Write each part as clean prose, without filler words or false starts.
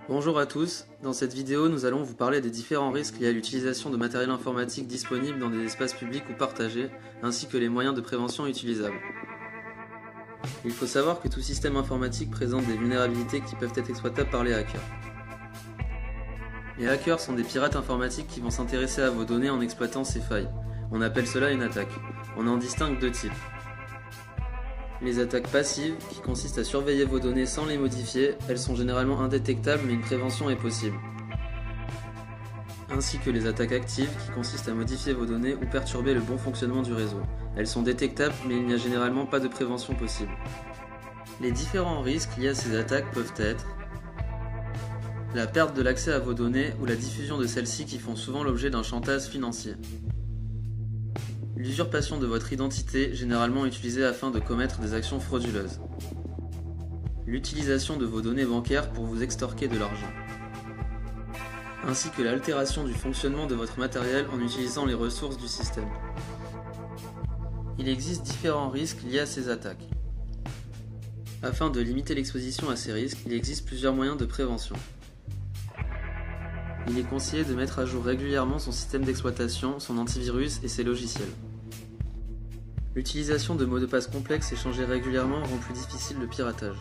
Bonjour à tous, dans cette vidéo nous allons vous parler des différents risques liés à l'utilisation de matériel informatique disponible dans des espaces publics ou partagés, ainsi que les moyens de prévention utilisables. Il faut savoir que tout système informatique présente des vulnérabilités qui peuvent être exploitables par les hackers. Les hackers sont des pirates informatiques qui vont s'intéresser à vos données en exploitant ces failles. On appelle cela une attaque. On en distingue deux types. Les attaques passives, qui consistent à surveiller vos données sans les modifier, elles sont généralement indétectables mais une prévention est possible. Ainsi que les attaques actives, qui consistent à modifier vos données ou perturber le bon fonctionnement du réseau. Elles sont détectables mais il n'y a généralement pas de prévention possible. Les différents risques liés à ces attaques peuvent être la perte de l'accès à vos données ou la diffusion de celles-ci qui font souvent l'objet d'un chantage financier. L'usurpation de votre identité, généralement utilisée afin de commettre des actions frauduleuses. L'utilisation de vos données bancaires pour vous extorquer de l'argent. Ainsi que l'altération du fonctionnement de votre matériel en utilisant les ressources du système. Il existe différents risques liés à ces attaques. Afin de limiter l'exposition à ces risques, il existe plusieurs moyens de prévention. Il est conseillé de mettre à jour régulièrement son système d'exploitation, son antivirus et ses logiciels. L'utilisation de mots de passe complexes échangés régulièrement rend plus difficile le piratage.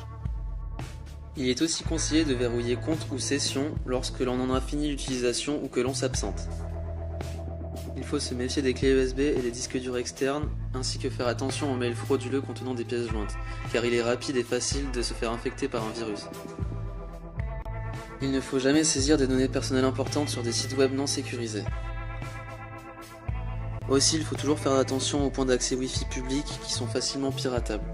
Il est aussi conseillé de verrouiller compte ou session lorsque l'on en a fini l'utilisation ou que l'on s'absente. Il faut se méfier des clés USB et des disques durs externes, ainsi que faire attention aux mails frauduleux contenant des pièces jointes, car il est rapide et facile de se faire infecter par un virus. Il ne faut jamais saisir des données personnelles importantes sur des sites web non sécurisés. Aussi, il faut toujours faire attention aux points d'accès Wi-Fi publics qui sont facilement piratables.